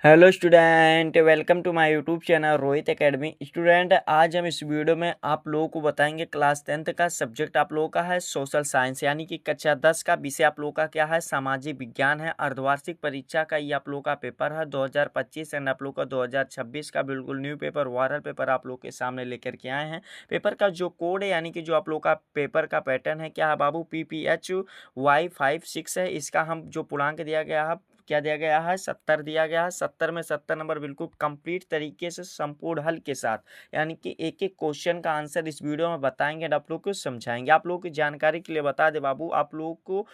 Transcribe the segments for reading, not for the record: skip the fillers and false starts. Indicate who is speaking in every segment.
Speaker 1: Hello student, welcome to my YouTube channel Rohit Academy. Student, आज हम इस वीडियो में आप लोगों को बताएंगे क्लास 10th का सब्जेक्ट आप लोगों का है सोशल साइंस, यानी कि कक्षा 10 का विषय आप लोगों का क्या है, सामाजिक विज्ञान है। अर्धवार्षिक परीक्षा का ये आप लोगों का पेपर है 2025 एंड आप लोग का 2026 का बिल्कुल न्यू पेपर, वायरल पेपर आप लोग के सामने लेकर के आए हैं। पेपर का जो कोड है, यानी कि जो आप लोग का पेपर का पैटर्न है, क्या है बाबू, PPHY56 है। इसका हम जो पूर्णांक दिया गया है, क्या दिया गया है, 70 दिया गया है। 70 में 70 नंबर बिल्कुल कंप्लीट तरीके से संपूर्ण हल के साथ, यानी कि एक एक क्वेश्चन का आंसर इस वीडियो में बताएंगे और आप लोग को समझाएंगे। आप लोगों की जानकारी के लिए बता दे बाबू, आप लोगों को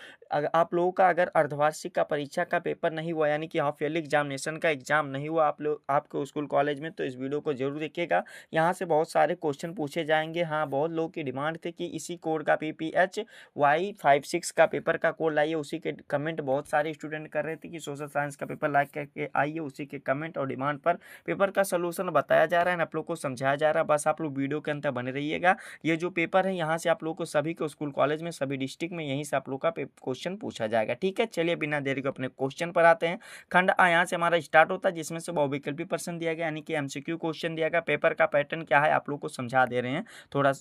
Speaker 1: आप लोगों का अगर अर्धवार्षिक का परीक्षा का पेपर नहीं हुआ, यानी कि हाफ ईयरली एग्जामिनेशन का एग्जाम नहीं हुआ आप लोग आपके स्कूल कॉलेज में, तो इस वीडियो को जरूर देखिएगा। यहाँ से बहुत सारे क्वेश्चन पूछे जाएंगे। हाँ, बहुत लोगों की डिमांड थी कि इसी कोड का PPHY56 का पेपर का कोड लाइए। उसी के कमेंट बहुत सारे स्टूडेंट कर रहे थे कि सोशल साइंस का पेपर ला करके आइए। उसी के कमेंट और डिमांड पर पेपर का सोल्यूशन बताया जा रहा है, आप लोग को समझाया जा रहा है। बस आप लोग वीडियो के अंदर बने रहिएगा। ये जो पेपर है, यहाँ से आप लोग को सभी के स्कूल कॉलेज में, सभी डिस्ट्रिक्ट में यहीं से आप लोग का क्वेश्चन पूछा जाएगा। ठीक है, चलिए बिना देरी के अपने क्वेश्चन पर आते हैं। खंड आ यहाँ से हमारा स्टार्ट होता है, जिसमें से बहुविकल्पी प्रश्न दिया गया, यानी कि MCQ क्वेश्चन दिया गया। पेपर का पैटर्न क्या है आप लोग को समझा दे रहे हैं थोड़ा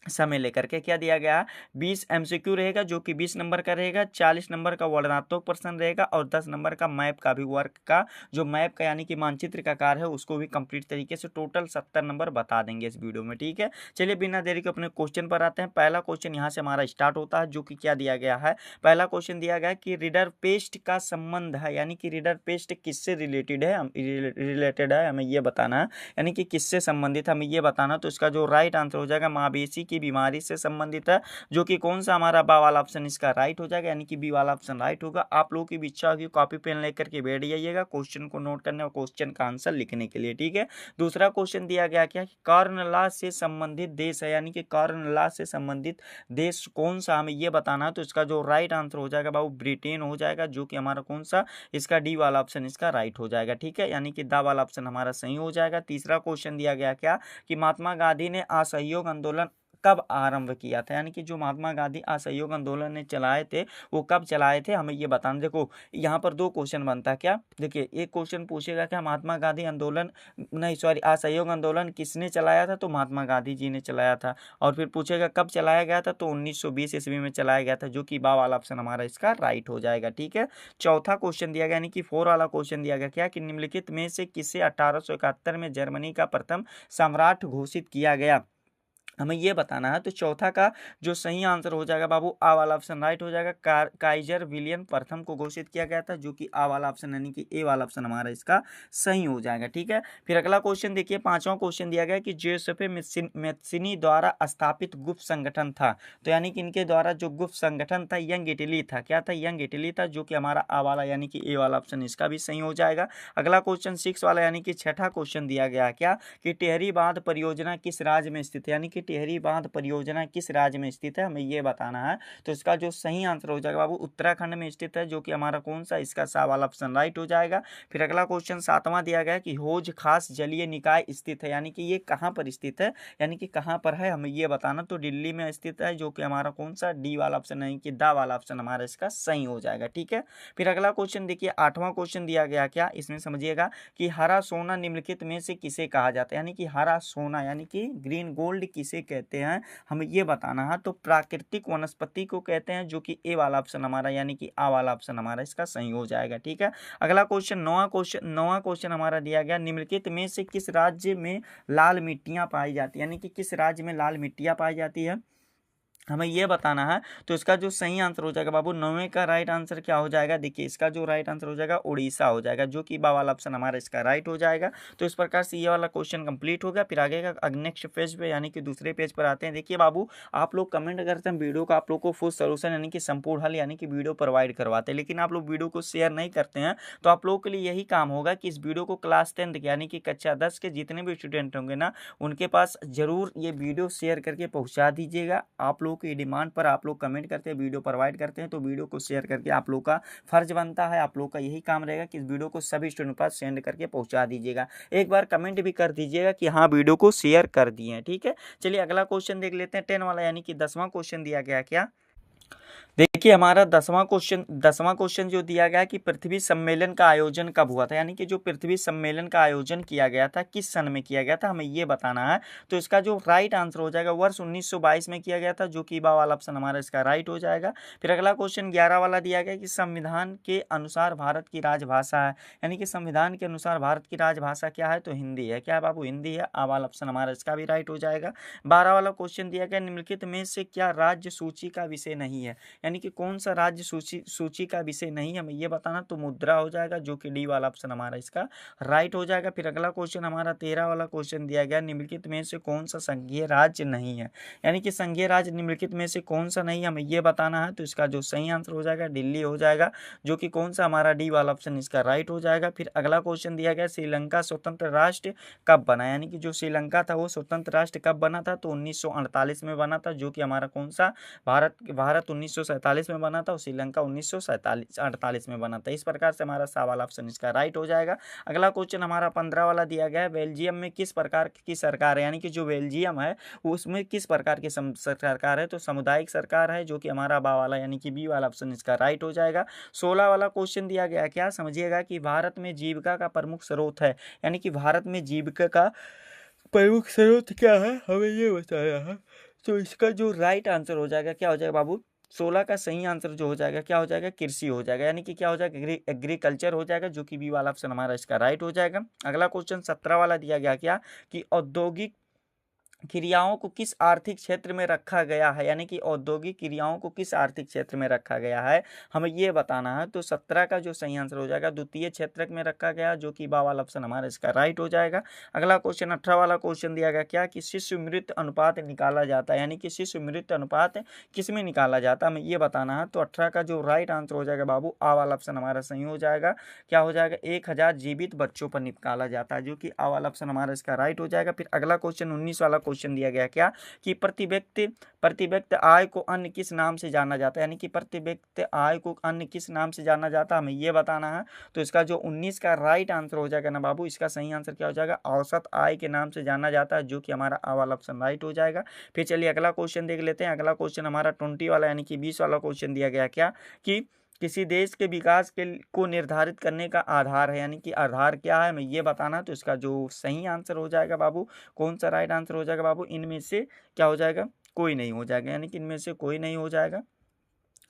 Speaker 1: समय लेकर के। क्या दिया गया, 20 MCQ रहेगा जो कि 20 नंबर का रहेगा, 40 नंबर का वर्णनात्मक प्रश्न रहेगा और 10 नंबर का मैप का भी, वर्क का जो मैप का यानी कि मानचित्र का कार्य है उसको भी कंप्लीट तरीके से। टोटल 70 नंबर बता देंगे इस वीडियो में। ठीक है, चलिए बिना देरी के अपने क्वेश्चन पर आते हैं। पहला क्वेश्चन यहाँ से हमारा स्टार्ट होता है, जो कि क्या दिया गया है। पहला क्वेश्चन दिया गया कि रीडर पेस्ट का संबंध है, यानी कि रीडर पेस्ट किससे रिलेटेड है, हमें ये बताना है, यानी कि किससे संबंधित हमें ये बताना। तो इसका जो राइट आंसर हो जाएगा, मावेशी की बीमारी से संबंधित है, जो कि कौन सा हमारा बा वाला ऑप्शन इसका राइट हो जाएगा, यानी कि बी वाला ऑप्शन राइट होगा। आप लोगों की भी इच्छा होगी, कॉपी पेन लेकर के बैठ जाइएगा क्वेश्चन को नोट करने और क्वेश्चन का आंसर लिखने के लिए। ठीक है, दूसरा क्वेश्चन दिया गया क्या, कर्नला से संबंधित देश है, यानी कि कर्नला से संबंधित देश कौन सा, हमें ये बताना है। तो इसका जो राइट आंसर हो जाएगा बाबू, ब्रिटेन हो जाएगा, जो कि हमारा कौन सा, इसका डी वाला ऑप्शन इसका राइट हो जाएगा। ठीक है, यानी कि दा वाला ऑप्शन हमारा सही हो जाएगा। तीसरा क्वेश्चन दिया गया क्या, कि महात्मा गांधी ने असहयोग आंदोलन कब आरंभ किया था, यानी कि जो महात्मा गांधी असहयोग आंदोलन ने चलाए थे वो कब चलाए थे, हमें ये बताना। देखो यहाँ पर दो क्वेश्चन बनता है। क्या, देखिए एक क्वेश्चन पूछेगा क्या, महात्मा गांधी आंदोलन, नहीं सॉरी, असहयोग आंदोलन किसने चलाया था, तो महात्मा गांधी जी ने चलाया था। और फिर पूछेगा कब चलाया गया था, तो 1920 ईस्वी में चलाया गया था, जो कि बा वाला ऑप्शन हमारा इसका राइट हो जाएगा। ठीक है, चौथा क्वेश्चन दिया गया, यानी कि 4 वाला क्वेश्चन दिया गया क्या, कि निम्नलिखित में से किसे 1871 में जर्मनी का प्रथम सम्राट घोषित किया गया, हमें ये बताना है। तो चौथा का जो सही आंसर हो जाएगा बाबू, आ वाला ऑप्शन राइट हो जाएगा। काइजर विलियम प्रथम को घोषित किया गया था, जो कि आ वाला ऑप्शन यानी कि ए वाला ऑप्शन हमारा इसका सही हो जाएगा। ठीक है, फिर अगला क्वेश्चन देखिए, पांचवा क्वेश्चन दिया गया कि जोसेफे मैत्सिनी द्वारा स्थापित गुप्त संगठन था, तो यानी कि इनके द्वारा जो गुप्त संगठन था यंग इटली था। क्या था, यंग इटली था, जो कि हमारा आ वाला यानी कि ए वाला ऑप्शन इसका भी सही हो जाएगा। अगला क्वेश्चन 6 वाला, यानी कि छठा क्वेश्चन दिया गया क्या, कि टिहरी बांध परियोजना किस राज्य में स्थित है, यानी कि टिहरी बांध परियोजना किस राज्य में स्थित है, हमें यह बताना है। तो इसका जो सही आंसर हो जाएगा बाबू, उत्तराखंड में स्थित है, जो कि हमारा कौन सा, इसका सा वाला ऑप्शन राइट हो जाएगा। फिर अगला क्वेश्चन 7वां दिया गया कि हौज खास जलीय निकाय स्थित है, यानी कि ये कहां पर स्थित है, यानी कि कहां पर है, हमें यह बताना। तो दिल्ली में स्थित है, जो कि हमारा कौन सा, डी वाला ऑप्शन यानी कि दा वाला ऑप्शन हमारा इसका सही हो जाएगा। ठीक है, फिर अगला क्वेश्चन देखिए, 8वां क्वेश्चन दिया गया क्या, इसमें समझिएगा कि हरा सोना निम्नलिखित में से किसे कहा जाता है, यानी कि हरा सोना यानी कि ग्रीन गोल्ड किसे कहते हैं, हमें ये बताना है। तो प्राकृतिक वनस्पति को कहते हैं, जो कि ए वाला ऑप्शन हमारा यानी कि आ वाला ऑप्शन हमारा इसका सही हो जाएगा। ठीक है, अगला क्वेश्चन नौवां क्वेश्चन हमारा दिया गया, निम्नलिखित में से किस राज्य में लाल मिट्टियां पाई जाती है, यानी कि किस राज्य में लाल मिट्टियां पाई जाती है, हमें यह बताना है। तो इसका जो सही आंसर हो जाएगा बाबू, 9वें का राइट आंसर क्या हो जाएगा, देखिए इसका जो राइट आंसर हो जाएगा उड़ीसा हो जाएगा, जो कि बा वाला ऑप्शन हमारा इसका राइट हो जाएगा। तो इस प्रकार से ये वाला क्वेश्चन कंप्लीट हो गया। फिर आगे का नेक्स्ट पेज पे यानी कि दूसरे पेज पर आते हैं। देखिए बाबू, आप लोग कमेंट करते हैं वीडियो का आप लोग को फुल सोल्यूशन यानी कि संपूर्ण हल यानी कि वीडियो प्रोवाइड करवाते हैं, लेकिन आप लोग वीडियो को शेयर नहीं करते हैं। तो आप लोगों के लिए यही काम होगा कि इस वीडियो को क्लास 10 यानी कि कक्षा 10 के जितने भी स्टूडेंट होंगे ना, उनके पास जरूर ये वीडियो शेयर करके पहुंचा दीजिएगा। आप लोगों की डिमांड पर आप लोग कमेंट करते हैं, वीडियो प्रोवाइड करते हैं, तो वीडियो को शेयर करके आप लोग का फर्ज बनता है, आप लोग का यही काम रहेगा कि इस वीडियो को सभी स्टूडेंट पास सेंड करके पहुंचा दीजिएगा। एक बार कमेंट भी कर दीजिएगा कि हाँ वीडियो को शेयर कर दिए हैं। ठीक है, चलिए अगला क्वेश्चन देख लेते हैं, 10 वाला यानी कि 10वां क्वेश्चन दिया गया क्या, देखिए हमारा 10वां क्वेश्चन जो दिया गया है कि पृथ्वी सम्मेलन का आयोजन कब हुआ था, यानी कि जो पृथ्वी सम्मेलन का आयोजन किया गया था किस सन में किया गया था, हमें ये बताना है। तो इसका जो राइट आंसर हो जाएगा वर्ष 1922 में किया गया था, जो कि बा वाला ऑप्शन हमारा इसका राइट हो जाएगा। फिर अगला क्वेश्चन 11 वाला दिया गया कि संविधान के अनुसार भारत की राजभाषा है, यानी कि संविधान के अनुसार भारत की राजभाषा क्या है, तो हिंदी है। क्या है बाबू, हिंदी है। आ वाला ऑप्शन हमारा इसका भी राइट हो जाएगा। 12 वाला क्वेश्चन दिया गया निम्नलिखित में से क्या राज्य सूची का विषय नहीं है, यानी कि कौन सा राज्य सूची का विषय नहीं, हमें ये बताना। तो मुद्रा हो जाएगा, जो कि डी वाला ऑप्शन हमारा इसका राइट हो जाएगा। फिर अगला क्वेश्चन हमारा 13 वाला क्वेश्चन दिया गया निम्नलिखित में से कौन सा संघीय राज्य नहीं है, यानी कि संघीय राज्य निम्नलिखित में से कौन सा नहीं, हमें ये बताना है। तो इसका जो सही आंसर हो जाएगा दिल्ली हो जाएगा, जो कि कौन सा हमारा डी वाला ऑप्शन इसका राइट हो जाएगा। फिर अगला क्वेश्चन दिया गया श्रीलंका स्वतंत्र राष्ट्र कब बना, यानी कि जो श्रीलंका था वो स्वतंत्र राष्ट्र कब बना था, तो 1948 में बना था, जो कि हमारा कौन सा भारत 1947 में बना था और श्रीलंका 1948 में बना था। इस प्रकार से हमारा सा वाला ऑप्शन इसका राइट हो जाएगा। अगला क्वेश्चन हमारा 15 वाला दिया गया है बेल्जियम में किस प्रकार की सरकार है, यानी कि जो बेल्जियम है उसमें किस प्रकार की सरकार है, तो सामुदायिक सरकार है, जो कि हमारा बा वाला यानी कि बी वाला ऑप्शन इसका राइट हो जाएगा। 16 वाला क्वेश्चन दिया गया क्या समझिएगा कि भारत में जीविका का प्रमुख स्रोत है, यानी कि भारत में जीविका का प्रमुख स्रोत क्या है, हमें ये बताया है। तो इसका जो राइट आंसर हो जाएगा क्या हो जाएगा बाबू, 16 का सही आंसर जो हो जाएगा क्या हो जाएगा, कृषि हो जाएगा, यानी कि क्या हो जाएगा, एग्रीकल्चर हो जाएगा, जो कि बी वाला ऑप्शन हमारा इसका राइट हो जाएगा। अगला क्वेश्चन 17 वाला दिया गया क्या कि औद्योगिक क्रियाओं को किस आर्थिक क्षेत्र में रखा गया है, यानी कि औद्योगिक क्रियाओं को किस आर्थिक क्षेत्र में रखा गया है, हमें ये बताना है। तो 17 का जो सही आंसर हो जाएगा द्वितीय क्षेत्र में रखा गया, जो कि बा वाला ऑप्शन हमारा इसका राइट हो जाएगा। अगला क्वेश्चन 18 वाला क्वेश्चन दिया गया क्या कि शिशु मृत्यु अनुपात निकाला जाता है, यानी कि शिशु मृत्यु अनुपात किस में निकाला जाता है, हमें ये बताना है। तो 18 का जो राइट आंसर हो जाएगा बाबू आ वाला ऑप्शन हमारा सही हो जाएगा। क्या हो जाएगा, 1000 जीवित बच्चों पर निकाला जाता है, जो कि आ वाला ऑप्शन हमारा इसका राइट हो जाएगा। फिर अगला क्वेश्चन 19 वाला क्वेश्चन दिया गया क्या कि प्रति व्यक्ति आय को अन्य किस नाम से जाना जाता है, यानी कि प्रति व्यक्ति आय को अन्य किस नाम से जाना जाता है, हमें ये बताना है। तो इसका जो 19 का राइट आंसर हो जाएगा ना बाबू, इसका सही आंसर क्या हो जाएगा, औसत आय के नाम से जाना जाता है, जो कि हमारा आ वाला ऑप्शन राइट हो जाएगा। फिर चलिए अगला क्वेश्चन देख लेते हैं। अगला क्वेश्चन हमारा 20 वाला यानी कि 20 वाला क्वेश्चन दिया गया क्या कि किसी देश के विकास के को निर्धारित करने का आधार है, यानी कि आधार क्या है, हमें ये बताना। तो इसका जो सही आंसर हो जाएगा बाबू, कौन सा राइट आंसर हो जाएगा बाबू, इनमें से क्या हो जाएगा, कोई नहीं हो जाएगा, यानी कि इनमें से कोई नहीं हो जाएगा,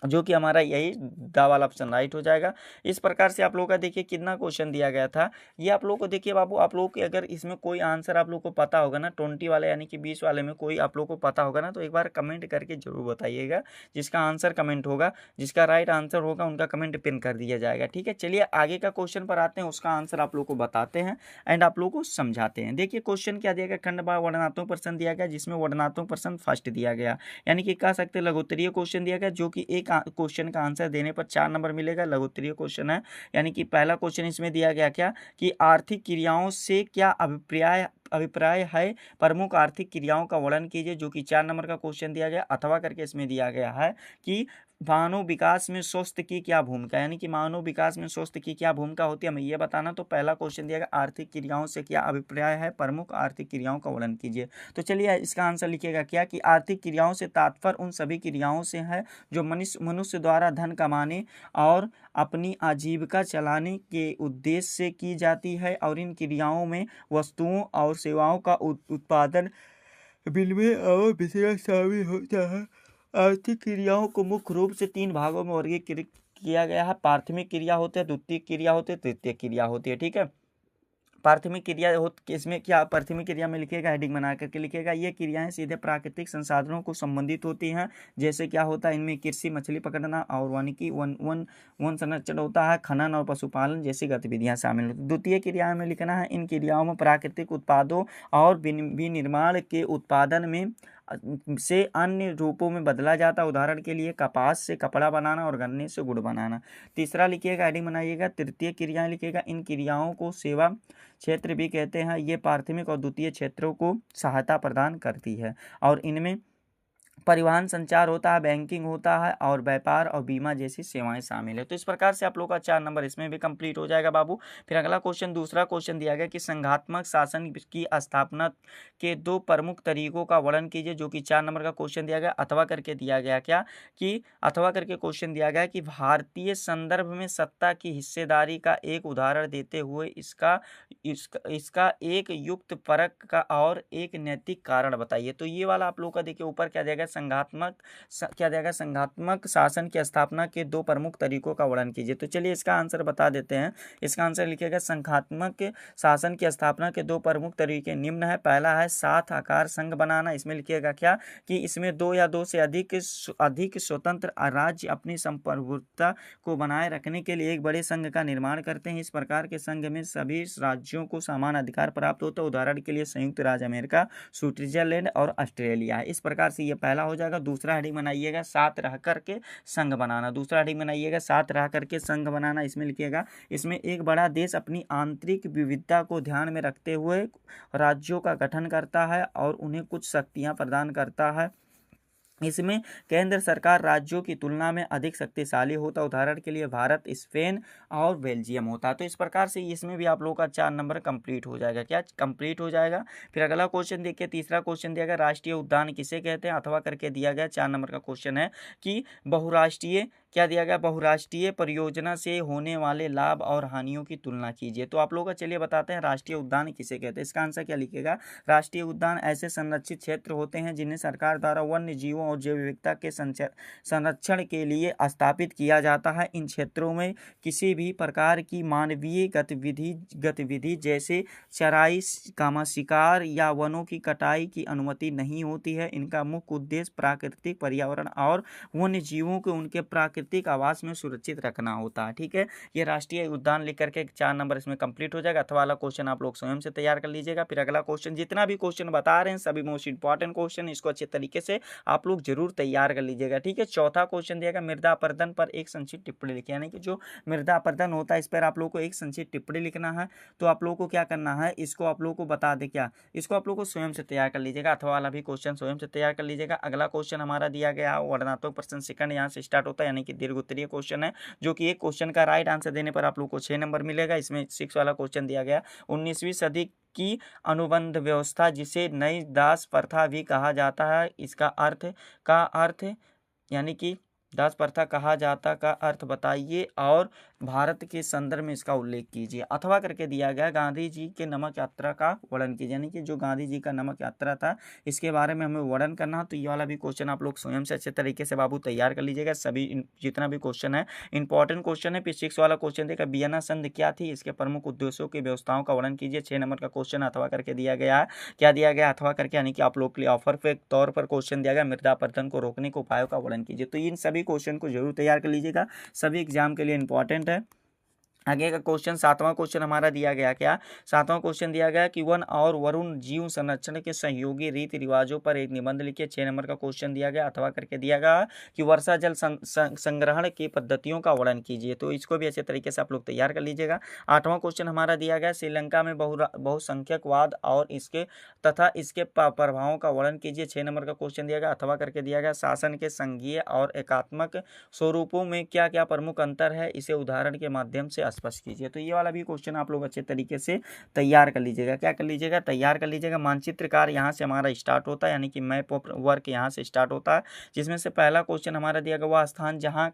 Speaker 1: जो कि हमारा यही दा वाला ऑप्शन राइट हो जाएगा। इस प्रकार से आप लोगों का देखिए कितना क्वेश्चन दिया गया था, ये आप लोगों को देखिए बाबू, आप लोगों के अगर इसमें कोई आंसर आप लोगों को पता होगा ना 20 वाले यानी कि 20 वाले में कोई आप लोगों को पता होगा ना, तो एक बार कमेंट करके जरूर बताइएगा। जिसका आंसर कमेंट होगा, जिसका राइट आंसर होगा उनका कमेंट पिन कर दिया जाएगा, ठीक है। चलिए आगे का क्वेश्चन पर आते हैं, उसका आंसर आप लोग को बताते हैं एंड आप लोग को समझाते हैं। देखिए क्वेश्चन क्या दिया गया, खंड बा वर्णनात्मक प्रश्न दिया गया, जिसमें वर्णनात्मक प्रश्न फर्स्ट दिया गया, यानी कि कह सकते हैं लघुत्तरीय क्वेश्चन दिया गया, जो कि एक क्वेश्चन का आंसर देने पर 4 नंबर मिलेगा, लघुत्तरीय क्वेश्चन है। यानी कि पहला क्वेश्चन इसमें दिया गया क्या कि आर्थिक क्रियाओं से क्या अभिप्राय है, प्रमुख आर्थिक क्रियाओं का वर्णन कीजिए, जो कि 4 नंबर का क्वेश्चन दिया गया। अथवा करके इसमें दिया गया है कि मानव विकास में स्वास्थ्य की क्या भूमिका, यानी कि मानव विकास में स्वास्थ्य की क्या भूमिका होती है, हमें यह बताना। तो पहला क्वेश्चन दिया गया आर्थिक क्रियाओं से क्या अभिप्राय है, प्रमुख आर्थिक क्रियाओं का वर्णन कीजिए। तो चलिए इसका आंसर लिखिएगा क्या कि आर्थिक क्रियाओं से तात्पर्य उन सभी क्रियाओं से है जो मनुष्य द्वारा धन कमाने और अपनी आजीविका चलाने के उद्देश्य से की जाती है, और इन क्रियाओं में वस्तुओं और सेवाओं का उत्पादन, विनिमय और वितरण शामिल होता है। आर्थिक क्रियाओं को मुख्य रूप से 3 भागों में वर्गीकृत किया गया है। प्राथमिक क्रिया होते हैं, द्वितीयक क्रिया होते हैं, तृतीयक क्रिया होती है, ठीक है। प्राथमिक क्रिया इसमें क्या, प्राथमिक क्रिया में लिखिएगा, हेडिंग बना करके लिखिएगा, ये क्रियाएं सीधे प्राकृतिक संसाधनों को संबंधित होती हैं। जैसे क्या होता है इनमें कृषि, मछली पकड़ना और वानिकी वन संरक्षण होता है, खनन और पशुपालन जैसी गतिविधियां शामिल होती हैं। द्वितीय क्रिया में लिखना है इन क्रियाओं में प्राकृतिक उत्पादों और विनिर्माण के उत्पादन में से अन्य रूपों में बदला जाता, उदाहरण के लिए कपास से कपड़ा बनाना और गन्ने से गुड़ बनाना। तीसरा लिखिएगा, हेडिंग बनाइएगा, तृतीय क्रियाएं लिखिएगा, इन क्रियाओं को सेवा क्षेत्र भी कहते हैं। ये प्राथमिक और द्वितीय क्षेत्रों को सहायता प्रदान करती है और इनमें परिवहन संचार होता है, बैंकिंग होता है और व्यापार और बीमा जैसी सेवाएं शामिल है। तो इस प्रकार से आप लोग का 4 नंबर इसमें भी कंप्लीट हो जाएगा बाबू। फिर अगला क्वेश्चन, दूसरा क्वेश्चन दिया गया कि संघात्मक शासन की स्थापना के 2 प्रमुख तरीकों का वर्णन कीजिए, जो कि 4 नंबर का क्वेश्चन दिया गया। अथवा करके दिया गया क्या कि अथवा करके क्वेश्चन दिया गया कि भारतीय संदर्भ में सत्ता की हिस्सेदारी का एक उदाहरण देते हुए इसका एक युक्त परक का और एक नैतिक कारण बताइए। तो ये वाला आप लोग का देखिए ऊपर क्या दिया गया, क्या दिया गया, संघात्मक शासन की स्थापना के 2 प्रमुख तरीकों का वर्णन कीजिए। तो चलिए इसका आंसर बता देते हैं। इसका आंसर लिखिएगा, संघात्मक शासन की स्थापना के 2 प्रमुख तरीके निम्न है। पहला है साथ आकार संघ बनाना। इसमें लिखिएगा क्या कि इसमें 2 या 2 से अधिक स्वतंत्र राज्य अपनी संप्रभुता को बनाए रखने के लिए एक बड़े संघ का निर्माण करते हैं। इस प्रकार के संघ में सभी राज्यों को समान अधिकार प्राप्त होता है। उदाहरण के लिए संयुक्त राज्य अमेरिका, स्विट्जरलैंड और ऑस्ट्रेलिया है। इस प्रकार से ये पहला हो जाएगा। दूसरा हेडिंग बनाइएगा, साथ रह करके संघ बनाना। दूसरा हेडिंग बनाइएगा, साथ रह करके संघ बनाना। इसमें लिखिएगा, इसमें एक बड़ा देश अपनी आंतरिक विविधता को ध्यान में रखते हुए राज्यों का गठन करता है और उन्हें कुछ शक्तियां प्रदान करता है। इसमें केंद्र सरकार राज्यों की तुलना में अधिक शक्तिशाली होता है। उदाहरण के लिए भारत, स्पेन और बेल्जियम होता है। तो इस प्रकार से इसमें भी आप लोगों का 4 नंबर कंप्लीट हो जाएगा। क्या कंप्लीट हो जाएगा। फिर अगला क्वेश्चन देखिए, तीसरा क्वेश्चन दिया गया, राष्ट्रीय उद्यान किसे कहते हैं। अथवा करके दिया गया 4 नंबर का क्वेश्चन है कि बहुराष्ट्रीय, क्या दिया गया, बहुराष्ट्रीय परियोजना से होने वाले लाभ और हानियों की तुलना कीजिए। तो आप लोगों का चलिए बताते हैं, राष्ट्रीय उद्यान किसे कहते हैं। इसका आंसर क्या लिखेगा, राष्ट्रीय उद्यान ऐसे संरक्षित क्षेत्र होते हैं जिन्हें सरकार द्वारा वन्य जीवों और जैव विविधता के संरक्षण के लिए स्थापित किया जाता है। इन क्षेत्रों में किसी भी प्रकार की मानवीय गतिविधि जैसे चराई, शिकार या वनों की कटाई की अनुमति नहीं होती है। इनका मुख्य उद्देश्य प्राकृतिक पर्यावरण और वन्य जीवों को उनके प्राकृतिक आवास में सुरक्षित रखना होता है। ठीक है, ये राष्ट्रीय उद्यान लिख करके 4 नंबर इसमें कंप्लीट हो जाएगा। अथवा वाला क्वेश्चन आप लोग स्वयं से तैयार कर लीजिएगा। फिर अगला क्वेश्चन, जितना भी क्वेश्चन बता रहे हैं सभी मोस्ट इंपॉर्टेंट क्वेश्चन, इसको अच्छे तरीके से आप लोग जरूर तैयार कर लीजिएगा। ठीक है, चौथा क्वेश्चन दिएगा, मृदा अपरदन पर एक संक्षिप्त टिप्पणी लिखिए। यानी कि जो मृदा अपरदन होता है इस पर आप लोग को एक संक्षिप्त टिप्पणी लिखना है। तो आप लोग को क्या करना है, इसको आप लोग को बता दे क्या, इसको आप लोग को स्वयं से तैयार कर लीजिएगा। अथवा वाला भी क्वेश्चन स्वयं से तैयार कर लीजिएगा। अगला क्वेश्चन हमारा दिया गया वर्णनात्मक प्रश्न सेकंड, यहाँ से स्टार्ट होता है, यानी कि दीर्घ उत्तरीय क्वेश्चन है, जो कि एक क्वेश्चन का राइट आंसर देने पर आप लोग को 6 नंबर मिलेगा। इसमें 6 वाला क्वेश्चन दिया गया, 19वीं सदी की अनुबंध व्यवस्था जिसे नई दास प्रथा भी कहा जाता है, इसका अर्थ यानी कि दास प्रथा कहा जाता का अर्थ बताइए और भारत के संदर्भ में इसका उल्लेख कीजिए। अथवा करके दिया गया, गांधी जी के नमक यात्रा का वर्णन कीजिए। यानी कि जो गांधी जी का नमक यात्रा था इसके बारे में हमें वर्णन करना। तो ये वाला भी क्वेश्चन आप लोग स्वयं से अच्छे तरीके से बाबू तैयार कर लीजिएगा। सभी जितना भी क्वेश्चन है इंपॉर्टेंट क्वेश्चन है। फिर 6 वाला क्वेश्चन देखा, वियना संधि क्या थी, इसके प्रमुख उद्देश्यों की व्यवस्थाओं का वर्णन कीजिए। 6 नंबर का क्वेश्चन अथवा करके दिया गया है। क्या दिया गया, अथवा करके, यानी कि आप लोग के लिए ऑफर के तौर पर क्वेश्चन दिया गया, मृदा अपरदन को रोकने के उपायों का वर्णन कीजिए। तो इन सभी क्वेश्चन को जरूर तैयार कर लीजिएगा, सभी एग्जाम के लिए इंपॉर्टेंट है। आगे का क्वेश्चन, 7वां क्वेश्चन हमारा दिया गया, क्या 7वां क्वेश्चन दिया गया कि वन और वरुण जीव संरक्षण के सहयोगी रीति रिवाजों पर एक निबंध लिखिए। 6 नंबर का क्वेश्चन दिया गया। अथवा करके दिया गया कि वर्षा जल संग्रहण की पद्धतियों का वर्णन कीजिए। तो इसको भी अच्छे तरीके से आप लोग तैयार कर लीजिएगा। 8वां क्वेश्चन हमारा दिया गया, श्रीलंका में बहुसंख्यकवाद और इसके प्रभावों का वर्णन कीजिए। 6 नंबर का क्वेश्चन दिया गया। अथवा करके दिया गया, शासन के संघीय और एकात्मक स्वरूपों में क्या क्या प्रमुख अंतर है, इसे उदाहरण के माध्यम से स्पष्ट कीजिए। तो ये वाला भी क्वेश्चन आप लोग अच्छे तरीके से तैयार कर लीजिएगा। क्या कर लीजिएगा, तैयार कर लीजिएगा। मानचित्रकार यहाँ से हमारा स्टार्ट होता है, यानी कि मैप ऑफ वर्क यहाँ से स्टार्ट होता है, जिसमें से पहला क्वेश्चन हमारा दिया गया, वह स्थान जहाँ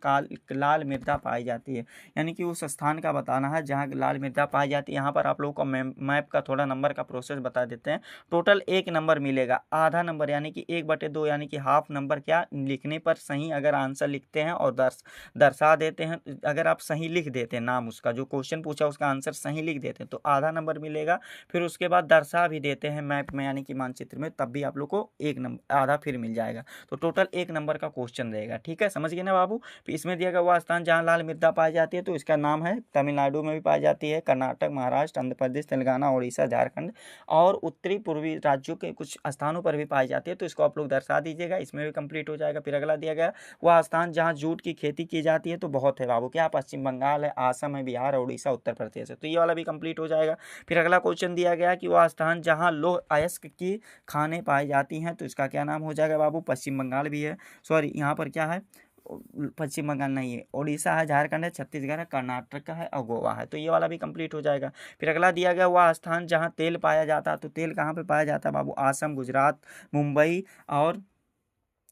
Speaker 1: लाल मृदा पाई जाती है, यानी कि उस स्थान का बताना है जहाँ लाल मृदा पाई जाती है। यहाँ पर आप लोग को मैप का थोड़ा नंबर का प्रोसेस बता देते हैं। टोटल 1 नंबर मिलेगा, आधा नंबर यानी कि 1/2 यानी कि हाफ नंबर क्या लिखने पर सही अगर आंसर लिखते हैं और दर्शा देते हैं, अगर आप सही लिख देते हैं नाम उसका, जो क्वेश्चन पूछा उसका आंसर सही लिख देते हैं तो आधा नंबर मिलेगा। फिर उसके बाद दर्शा भी देते हैं मैप में यानी कि मानचित्र में, तब भी आप लोग को 1 नंबर आधा फिर मिल जाएगा। तो टोटल 1 नंबर का क्वेश्चन रहेगा। ठीक है, समझ गए ना बाबू। फिर इसमें दिया गया वह स्थान जहाँ लाल मृदा पाई जाती है, तो इसका नाम है तमिलनाडु में भी पाई जाती है, कर्नाटक, महाराष्ट्र, आंध्र प्रदेश, तेलंगाना, उड़ीसा, झारखंड और उत्तरी पूर्वी राज्यों के कुछ स्थानों पर भी पाई जाती है। तो इसको आप लोग दर्शा दीजिएगा, इसमें भी कंप्लीट हो जाएगा। फिर अगला दिया गया, वह स्थान जहाँ जूट की खेती की जाती है, तो बहुत है बाबू, क्या पश्चिम बंगाल है, आसम है, बिहार बिहार, उड़ीसा, उत्तर प्रदेश है। तो ये वाला भी कंप्लीट हो जाएगा। फिर अगला क्वेश्चन दिया गया कि वह स्थान जहाँ लौह अयस्क की खानें पाई जाती हैं, तो इसका क्या नाम हो जाएगा बाबू? पश्चिम बंगाल भी है, सॉरी यहाँ पर क्या है, पश्चिम बंगाल नहीं है, उड़ीसा है, झारखंड है, छत्तीसगढ़ है, कर्नाटक है और गोवा है। तो ये वाला भी कंप्लीट हो जाएगा। फिर अगला दिया गया वह स्थान जहाँ तेल पाया जाता है, तो तेल कहाँ पे पाया जाता है बाबू? आसम, गुजरात, मुंबई और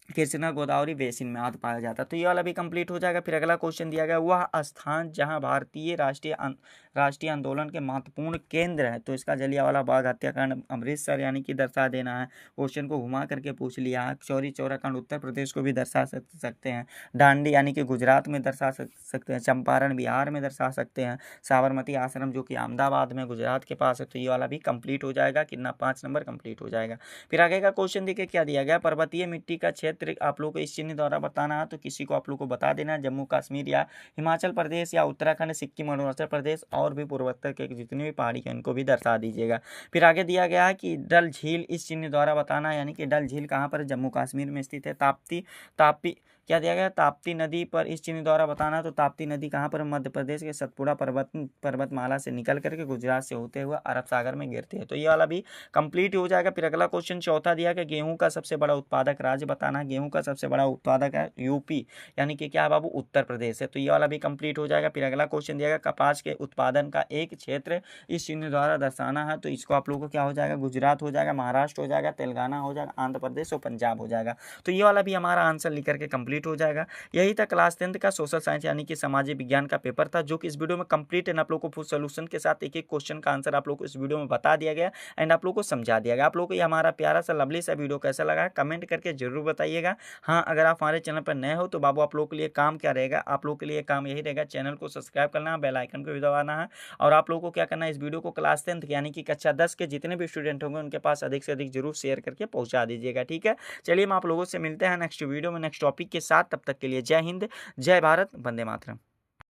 Speaker 1: कृष्णा गोदावरी बेसिन में आदि पाया जाता है। तो ये वाला भी कंप्लीट हो जाएगा। फिर अगला क्वेश्चन दिया गया वह स्थान जहां भारतीय राष्ट्रीय आंदोलन के महत्वपूर्ण केंद्र है, तो इसका जलियांवाला बाग हत्याकांड अमृतसर यानी कि दर्शा देना है। क्वेश्चन को घुमा करके पूछ लिया है। चौरी चौरा कांड उत्तर प्रदेश को भी दर्शा सकते हैं। दांडी यानी कि गुजरात में दर्शा सकते हैं। चंपारण बिहार में दर्शा सकते हैं। साबरमती आश्रम जो कि अहमदाबाद में गुजरात के पास है। तो ये वाला भी कंप्लीट हो जाएगा। कितना? 5 नंबर कंप्लीट हो जाएगा। फिर आगे का क्वेश्चन देखिए क्या दिया गया, पर्वतीय मिट्टी का क्षेत्र आप लोग को इस चिन्ह द्वारा बताना है। तो किसी को आप लोग को बता देना, जम्मू कश्मीर या हिमाचल प्रदेश या उत्तराखंड, सिक्किम, अरुणाचल प्रदेश और भी पूर्वोत्तर के जितनी भी पहाड़ी हैं उनको भी दर्शा दीजिएगा। फिर आगे दिया गया है कि डल झील इस चिन्ह द्वारा बताना, यानी कि डल झील कहाँ पर? जम्मू कश्मीर में स्थित है। ताप्ती क्या दिया गया? ताप्ती नदी पर इस चिन्ह द्वारा बताना। तो ताप्ती नदी कहाँ पर? मध्य प्रदेश के सतपुड़ा पर्वतमाला से निकल करके गुजरात से होते हुए अरब सागर में गिरती है। तो ये वाला भी कंप्लीट हो जाएगा। फिर अगला क्वेश्चन चौथा दिया कि गेहूं का सबसे बड़ा उत्पादक राज्य बताना। गेहूं का सबसे बड़ा उत्पादक है यूपी, यानी कि क्या बाबू? उत्तर प्रदेश है। तो ये वाला भी कंप्लीट हो जाएगा। फिर अगला क्वेश्चन दिया गया कपास के उत्पादन का एक क्षेत्र इस चिन्ह द्वारा दर्शाना है। तो इसको आप लोगों को क्या हो जाएगा? गुजरात हो जाएगा, महाराष्ट्र हो जाएगा, तेलंगाना हो जाएगा, आंध्र प्रदेश और पंजाब हो जाएगा। तो ये वाला भी हमारा आंसर लिख करके कंप्लीट हो जाएगा। यही था क्लास 10 का सोशल साइंस यानी कि सामाजिक विज्ञान का पेपर था, जो कि इस वीडियो में कंप्लीट है। आप लोग को फुल सोल्यूशन के साथ एक एक क्वेश्चन का आंसर आप लोग को इस वीडियो में बता दिया गया एंड आप लोग को समझा दिया गया। आप लोग को ये हमारा प्यारा सा लवली सा वीडियो कैसा लगा है कमेंट करके जरूर बताइएगा। हाँ, अगर आप हमारे चैनल पर नए हो तो बाबू आप लोग के लिए काम क्या रहेगा? आप लोग के लिए काम यही रहेगा, चैनल को सब्सक्राइब करना है, बेल आइकन को भी दबाना है और आप लोगों को क्या करना है, इस वीडियो को क्लास 10 यानी कि कक्षा 10 के जितने भी स्टूडेंट होंगे उनके पास अधिक से अधिक जरूर शेयर करके पहुंचा दीजिएगा। ठीक है, चलिए हम आप लोगों से मिलते हैं नेक्स्ट वीडियो में नेक्स्ट टॉपिक के साथ। तब तक के लिए जय हिंद, जय भारत, वंदे मातरम।